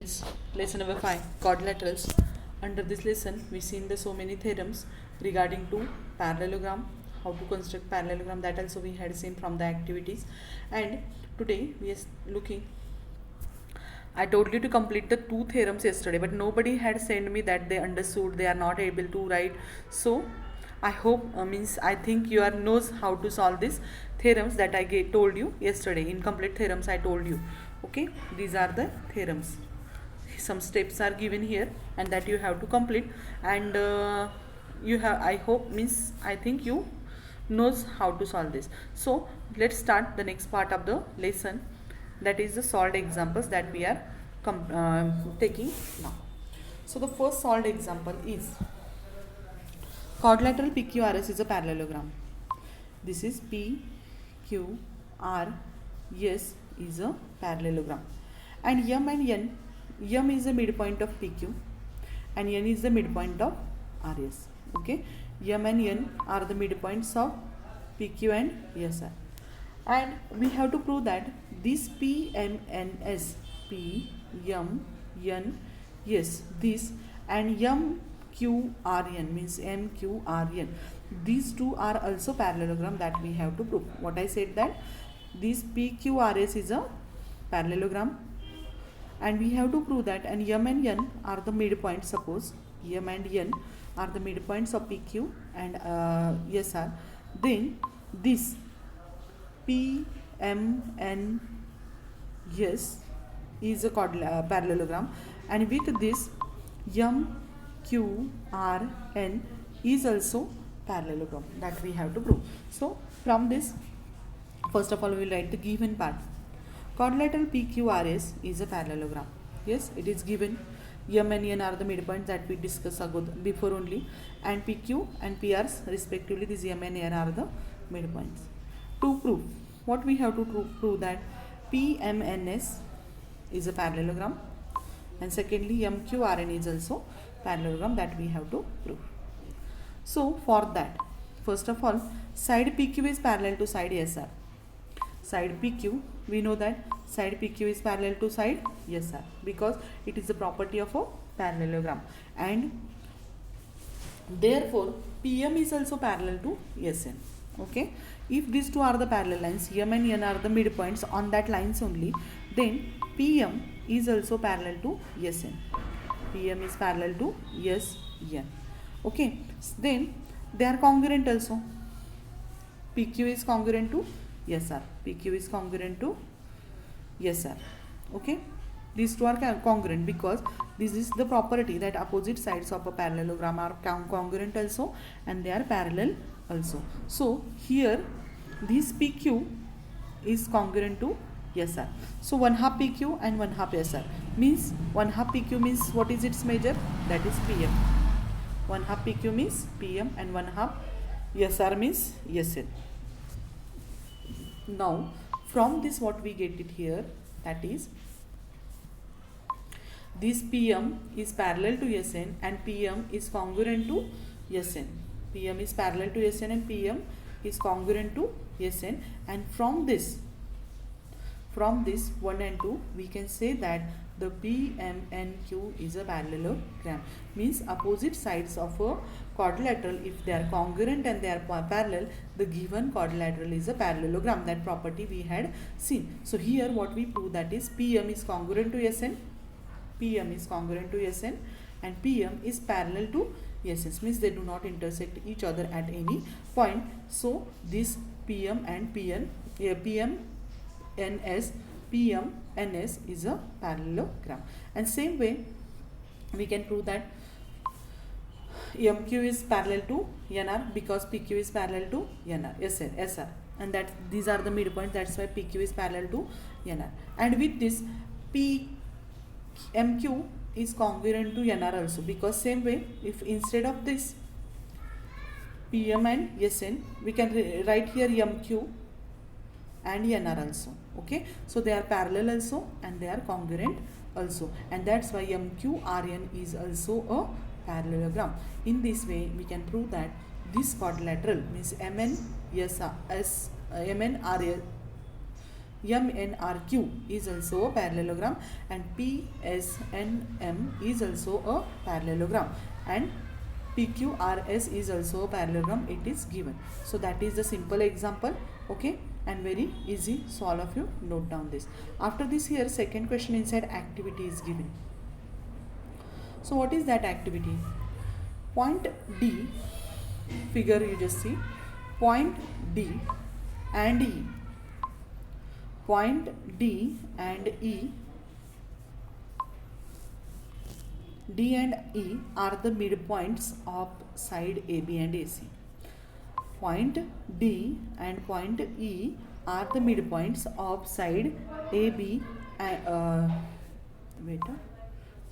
It's lesson number 5, quadrilaterals. Under this lesson we seen the so many theorems regarding to parallelogram, how to construct parallelogram, that also we had seen from the activities. And today we are looking, I told you to complete the 2 theorems yesterday, but nobody had sent me that they understood, they are not able to write. So I hope I think you are knows how to solve these theorems that I told you yesterday. Incomplete theorems I told you. Okay, these are the theorems. Some steps are given here and that you have to complete, and you have, I hope I think you knows how to solve this. So let's start the next part of the lesson, that is the solved examples that we are taking now. So the first solved example is quadrilateral PQRS is a parallelogram. This is PQRS is a parallelogram, and M is the midpoint of PQ and N is the midpoint of RS. Okay, M and N are the midpoints of PQ and SR, and we have to prove that this PMNS, PMNS, this and MQRN means MQRN, these two are also parallelogram that we have to prove. What I said, that this PQRS is a parallelogram, and we have to prove that, and M and N are the midpoints. Suppose M and N are the midpoints of PQ and SR, then this PMNS is a parallelogram, and with this MQRN is also parallelogram that we have to prove. So from this, first of all we will write the given part. Quadrilateral PQRS is a parallelogram. Yes, it is given. M and N are the midpoints that we discussed before only, and PQ and PRs respectively, these M and N are the midpoints. To prove, what we have to prove that PMNS is a parallelogram, and secondly MQRN is also parallelogram that we have to prove. So for that, first of all, side PQ is parallel to side SR. Side PQ, we know that side PQ is parallel to side SR because it is the property of a parallelogram, and therefore PM is also parallel to SN. Okay, if these two are the parallel lines, M and N are the midpoints on that lines only, then PM is also parallel to SN. PM is parallel to SN. Okay, then they are congruent also. PQ is congruent to SR. PQ is congruent to SR. Okay, these two are congruent because this is the property that opposite sides of a parallelogram are congruent also, and they are parallel also. So here this PQ is congruent to SR. So 1/2 PQ and 1/2 SR means 1/2 PQ means what is its measure? That is PM. 1/2 PQ means PM and 1/2 SR means SN. Now from this what we get it here, that is this PM is parallel to SN and PM is congruent to SN. PM is parallel to SN and PM is congruent to SN, and from this 1 and 2 we can say that the PMNQ is a parallelogram, means opposite sides of a quadrilateral, if they are congruent and they are parallel, the given quadrilateral is a parallelogram. That property we had seen. So here what we prove, that is PM is congruent to SN, PM is congruent to SN, and PM is parallel to SN, means they do not intersect each other at any point. So this PM and PMNS is a parallelogram, and same way we can prove that MQ is parallel to NR because PQ is parallel to SR, and that these are the midpoints, that's why PQ is parallel to NR, and with this MQ is congruent to NR also, because same way if instead of this PM and SN we can write here MQ and NR also. Okay, so they are parallel also and they are congruent also, and that's why MQRN is also a parallelogram. In this way we can prove that this quadrilateral means MNRS MNRQ is also a parallelogram, and PSNM is also a parallelogram, and PQRS is also a parallelogram. It is given. So that is the simple example. Okay, and very easy. So all of you note down this. After this, here second question inside activity is given. So what is that activity? Point D, figure you just see, point D and E. Point D and E are the midpoints of side AB and AC. Point D and point E are the midpoints of side AB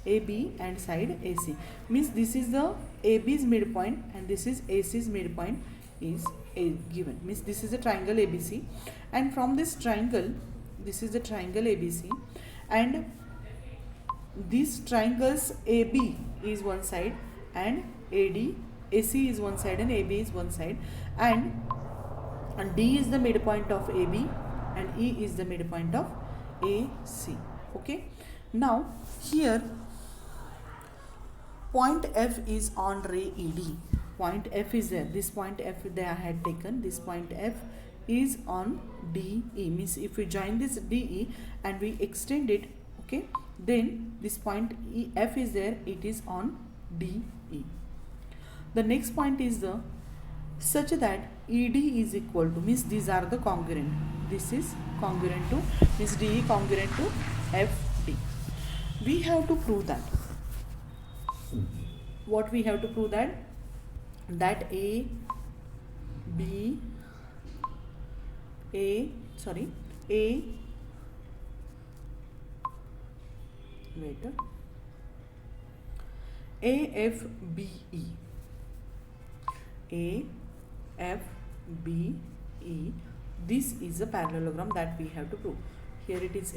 AB and side AC. Means this is the AB's midpoint and this is AC's midpoint is given. Means this is a triangle ABC, and from this triangle, this is the triangle ABC, and these triangles AB is one side and AC is one side and AB is one side, and D is the midpoint of AB and E is the midpoint of AC. Okay, now here point F is on ray ED. Point F is there. This point F they had taken. This point F is on DE. Means if we join this DE and we extend it, okay, then this point F is there. It is on DE. The next point is the such that ED is equal to, means these are the congruent. This is congruent to, means DE congruent to FD. We have to prove that. What we have to prove that? That A AFBE, this is a parallelogram that we have to prove. Here it is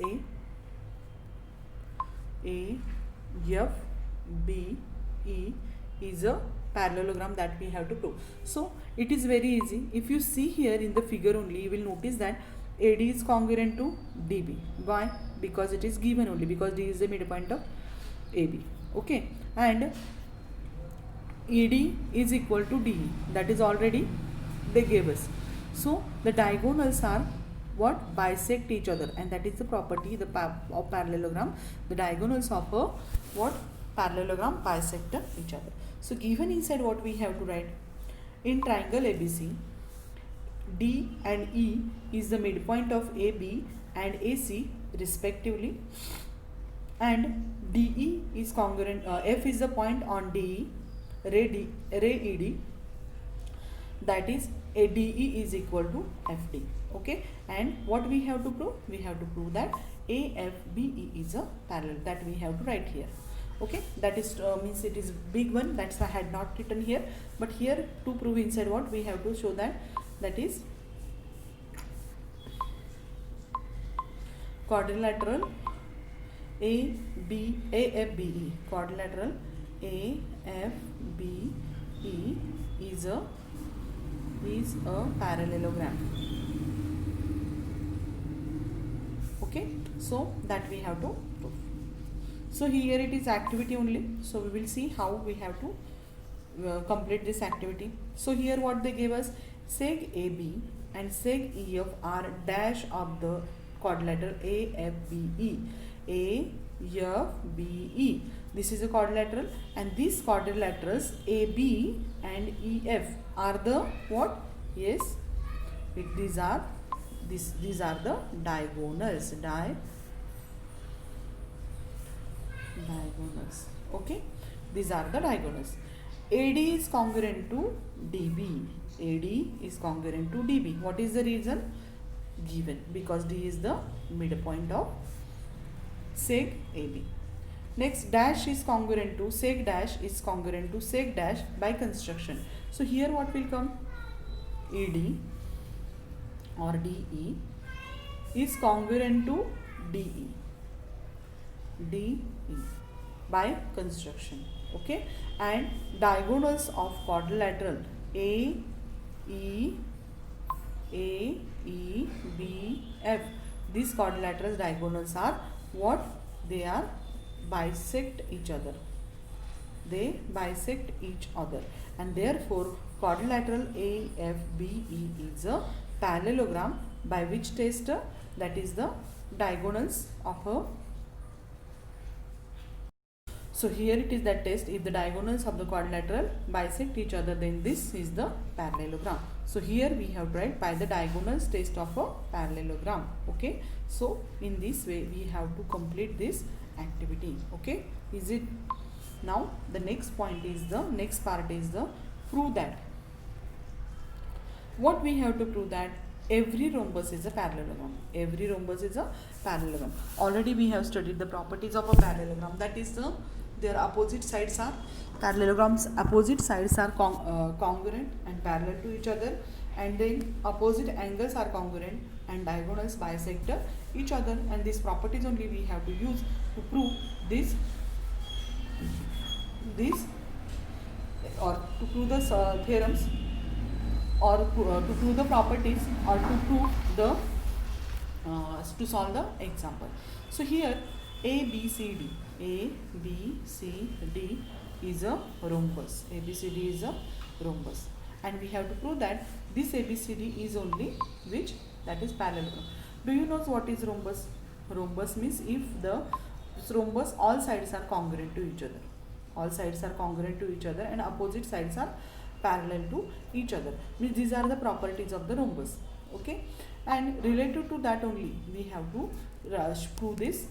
AFBE is a parallelogram that we have to prove. So it is very easy. If you see here in the figure only, you will notice that AD is congruent to DB. Why? Because it is given only, because D is the midpoint of AB. Okay, and ED is equal to DE. That is already they gave us. So the diagonals are what? Bisect each other, and that is the property of parallelogram. The diagonals of a what? Parallelogram bisect each other. So given inside, what we have to write? In triangle ABC, D and E is the midpoint of AB and AC respectively, and DE is congruent, F is the point on DE, ray ED, that is DE is equal to FD. Okay, and what we have to prove? We have to prove that AFBE is a parallel, that we have to write here. Okay, that is means it is big one, that's why I had not written here, but here to prove inside, what we have to show that is quadrilateral AFBE, quadrilateral AFBE is a parallelogram. Okay, so that we have to prove. So here it is activity only. So we will see how we have to complete this activity. So here what they gave us, seg AB and seg EF are dash of the quadrilateral AFBE. AFBE. This is a quadrilateral, and these quadrilaterals AB and EF are the what? Yes, these are the diagonals. Diagonals. Okay, these are the diagonals. AD is congruent to DB. AD is congruent to DB. What is the reason? Given, because D is the midpoint of seg AB. Next, dash is congruent to seg dash is congruent to seg dash by construction. So here what will come? ED or DE is congruent to DE. DE by construction. Okay, and diagonals of quadrilateral AEBF, these quadrilateral diagonals are what? They are bisect each other. They bisect each other, and therefore quadrilateral AFBE is a parallelogram by which test? That is the diagonals of a. So here it is that test. If the diagonals of the quadrilateral bisect each other, then this is the parallelogram. So here we have to write by the diagonals test of a parallelogram. Okay. So in this way we have to complete this activity. Okay. Is it? Now the next point is the next part is the prove that. What we have to prove? That every rhombus is a parallelogram. Every rhombus is a parallelogram. Already we have studied the properties of a parallelogram. That is their opposite sides are parallelograms. Opposite sides are congruent and parallel to each other, and then opposite angles are congruent and diagonals bisect each other. And these properties only we have to use to prove this or to prove the theorems, or to prove the properties, or to prove the to solve the example. So here ABCD is a rhombus. ABCD is a rhombus, and we have to prove that this ABCD is only which? That is parallelogram. Do you know what is rhombus? Rhombus means if the rhombus all sides are congruent to each other. All sides are congruent to each other and opposite sides are parallel to each other. Means these are the properties of the rhombus. Okay, and related to that only we have to prove this.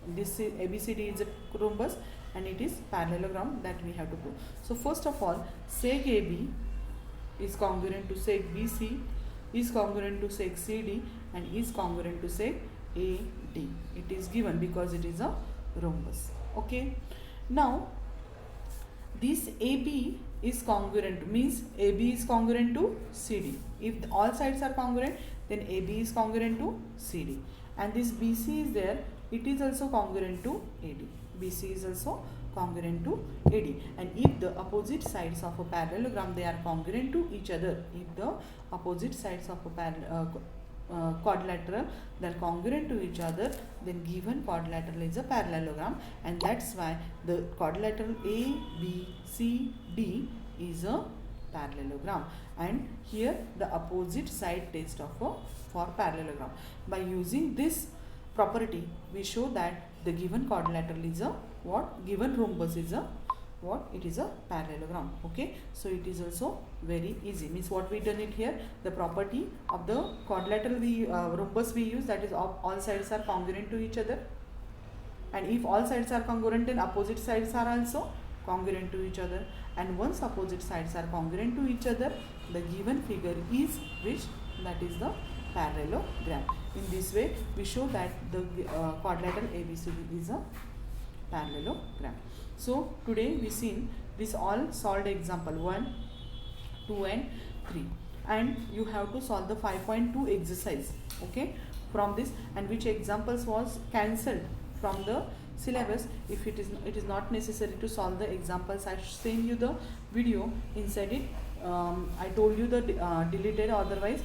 This ABCD is a rhombus and it is parallelogram that we have to prove. So first of all, seg AB is congruent to seg BC, is congruent to seg CD, and is congruent to seg AD. It is given because it is a rhombus. Okay. Now this AB is congruent, means AB is congruent to CD. If all sides are congruent, then AB is congruent to CD. And this BC is there, it is also congruent to AD. BC is also congruent to AD. And if the opposite sides of a parallelogram, they are congruent to each other, if the opposite sides of a quadrilateral, they are congruent to each other, then given quadrilateral is a parallelogram, and that's why the quadrilateral ABCD is a parallelogram. And here the opposite side test of for parallelogram. By using this property, we show that the given quadrilateral is a what? Given rhombus is a what? It is a parallelogram. Okay, so it is also very easy. Means what we done it here, the property of the quadrilateral rhombus we use, that is all sides are congruent to each other, and if all sides are congruent, then opposite sides are also congruent to each other, and once opposite sides are congruent to each other, the given figure is which? That is the parallelogram. In this way we show that the quadrilateral ABCD is a parallelogram. So today we seen this all solved example 1, 2 and 3, and you have to solve the 5.2 exercise. Okay, from this, and which examples was cancelled from the syllabus. If it is not necessary to solve the examples, I send you the video. Inside it I told you the deleted, otherwise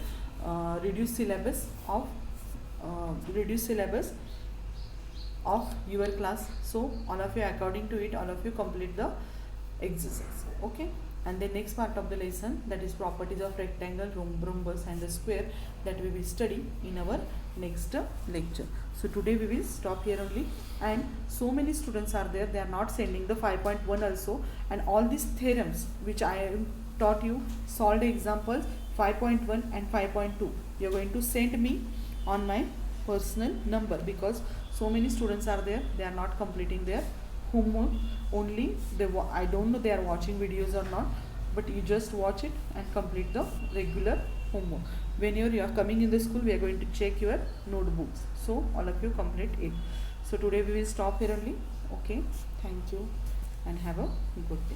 reduced syllabus of your class. So all of you, according to it, all of you complete the exercise. Okay, and the next part of the lesson, that is properties of rectangle, rhombus and the square, that we will study in our next lecture. So today we will stop here only. And so many students are there, they are not sending the 5.1 also, and all these theorems which I taught you, solved examples 5.1 and 5.2, you are going to send me on my personal number, because so many students are there, they are not completing their homework. Only I don't know they are watching videos or not, but you just watch it and complete the regular homework. When you are coming in the school, we are going to check your notebooks, so all of you complete it. So today we will stop here only. Okay, thank you and have a good day.